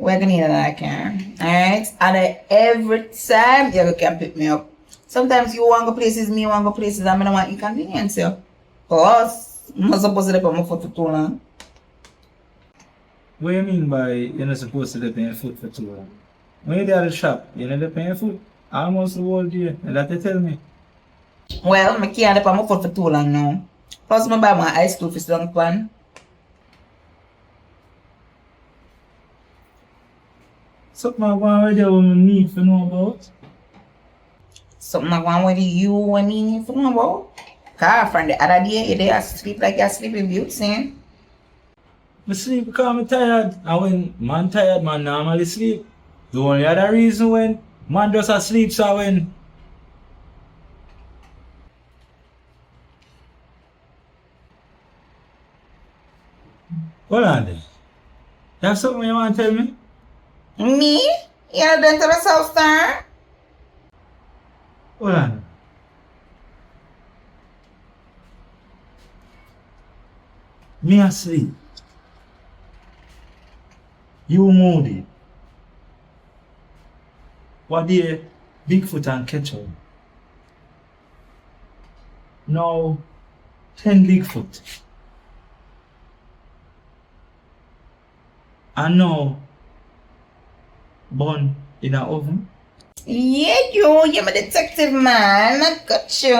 We're gonna need another car. Alright? And every time you can pick me up. Sometimes you want to go places, me want to go places, and I don't want inconvenience you. Plus, I'm not supposed to put my foot for too long. What do you mean by you're not supposed to live on your foot for too long? When you're there at the shop, you're not live on your foot almost the whole day. And that they tell me. Well, I can't live on my foot for too long now. Plus, I buy my ice cream for long pan. Something I want with you woman need to know about. Something I want with you and me need to know about. Cause from the other day, you there sleep like you're sleeping beauty. I sleep because I'm tired. And when man tired, man normally sleep. The only other reason when man just asleep so when hold on then. You have something you want to tell me? Me? You're done to the South Star? Hold on. Me asleep. You moody. What day Bigfoot and Ketchup? Now 10 Bigfoot. And now bun in an oven. Yeah, you're my detective man. I got you.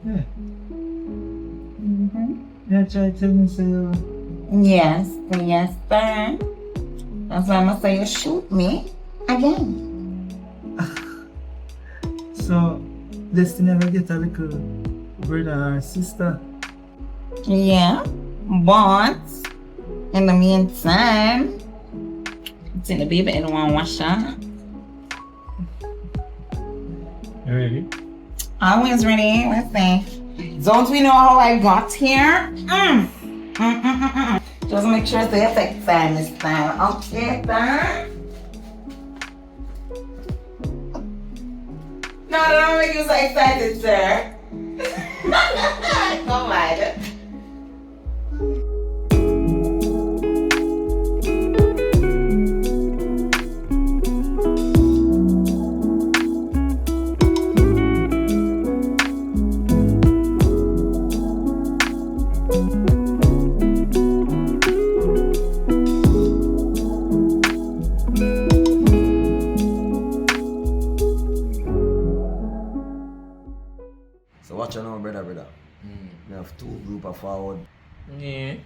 Yeah. Yeah, try to tell me so. Yes, yes, sir. That's why I'm gonna say you shoot me again. So, Destiny never get a little brother or sister? Yeah, but in the meantime, it's in the baby and one washer. You ready? Always ready. Let's see. Don't we know how I got here? Just make sure it's the effect time this time. Okay, sir? No, don't make you so excited, sir. Come on. So watch out now, brother. We have two group of forward. Yeah.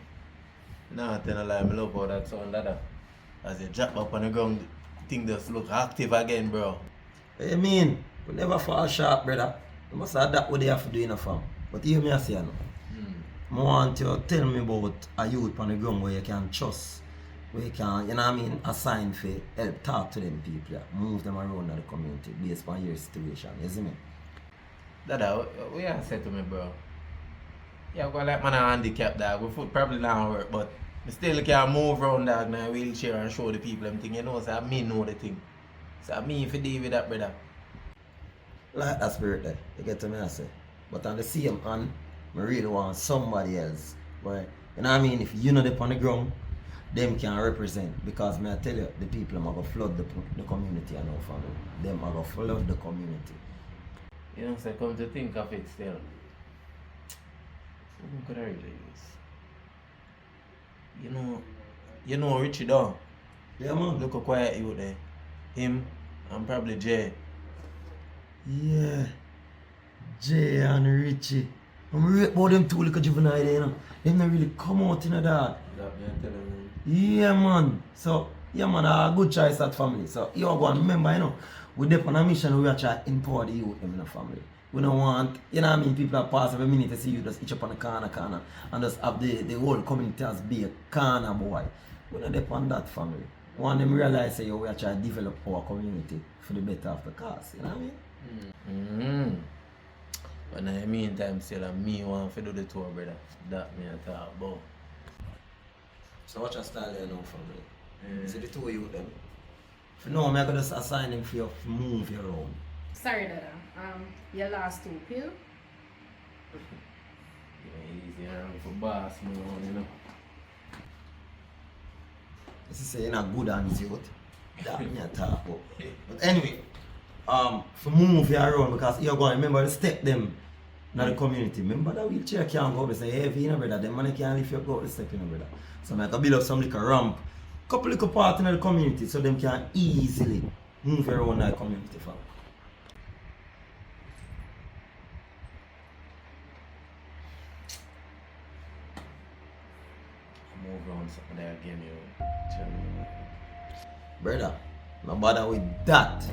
Nah, tell a lie, I love how that sound that. As you drop up on the ground, thing just look active again, bro. What you mean? We never fall short, brother. You must have that what they have to do in a farm. But you hear me I say no. I want you to tell me about a youth on the ground where you can trust. Where you can, you know what I mean, assign for help talk to them people, yeah. Move them around in the community based on your situation, you see me? Dada, what you say to me, bro? Yeah, go like man a handicap, dog. We foot probably not work, but I still can move around, dog, in a wheelchair and show the people them thing, you know, so me know the thing. So me if you deal with that, brother. Like that spirit there, you get to me I say. But on the same hand, I really want somebody else. Where, you know what I mean, if you know them on the ground, them can represent. Because me I tell you, the people are going to flood the community and our family. Them are going to flood the community. You know, so come to think of it still. Who could I really use? You know Richie Don. Yeah, man. Look how quiet you there. Him and probably Jay. Yeah. Jay and Richie. I'm rate about them two little juvenile there, you know. Them not really come out in the dark. That me I tell him. Yeah, man. So, yeah, man, a good choice that family. So, you all go and remember, you know, we're there on a mission where we are trying to empower the youth in the family. We don't want, you know what I mean, people that pass every minute to see you just each up on the corner and just have the whole community as be a corner boy. We don't depend on that family. We want them realize that we are trying to develop our community for the better of the cause, you know what I mean? But in the meantime, still, me want to do the tour, brother. That me I talk about. So what's your style there now, family? See the two of you then? If you know, I'm going to assign them for you to move you around. Sorry, Dada. Your last 2 pill? Yeah, easy around for boss, you know. This is saying a good hands youth. That me a talk about. But anyway, for move you around because you're going to remember the step them in the community. Remember that wheelchair can't go up and say, hey, if you know brother, them money can't lift you go up the step, you know brother. So I have to build up some little ramp, couple little parts in the community so them can easily move around that community fam. Move on something there again, you tell me. Brother, no bother with that.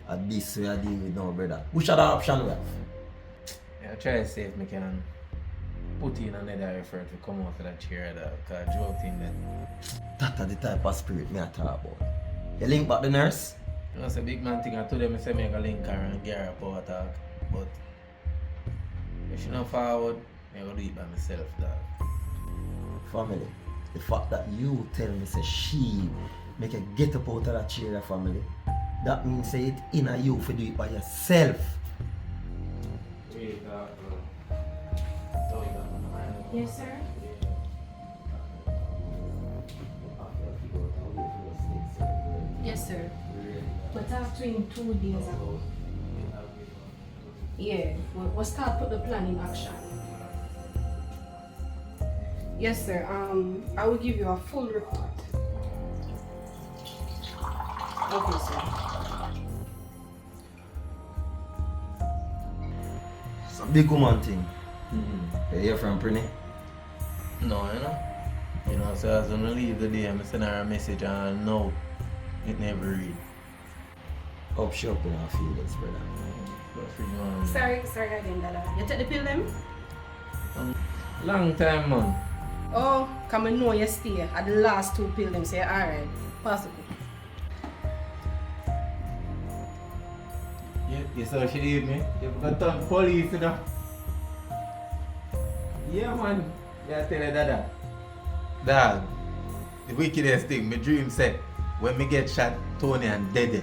At this way I deal with now, brother. Which other option we have? Yeah, try to see if I can put in another effort to come out of that chair because joke thing that. That are the type of spirit me I talk about. You link back the nurse? You know, it's a big man thing I told them I say make a link her and get her power talk. But if she not forward, I will do it by myself, dog. Family, the fact that you tell me say she make her get up out of that chair, family, that means say it in a you for do it by yourself. Yes, sir. Yes, sir. But talked to him 2 days ago. Yeah, we'll start put the plan in action. Yes, sir. I will give you a full report. Okay, sir. It's a big woman thing. You hear from Prinny? No, you know. You know, so as when I leave the day, I send her a message and no, it never read. Up she up in her feelings, brother. But for you, Sorry again, Dada. You take the pill them? long time, man. Oh, come and know you stay at the last 2 pill them. Say, alright, possible. You saw she leave me? You got turn police, you know? Yeah, man. Yeah, tell her that. Dog, the wickedest thing, my dream said, when me get shot, Tony and Dede.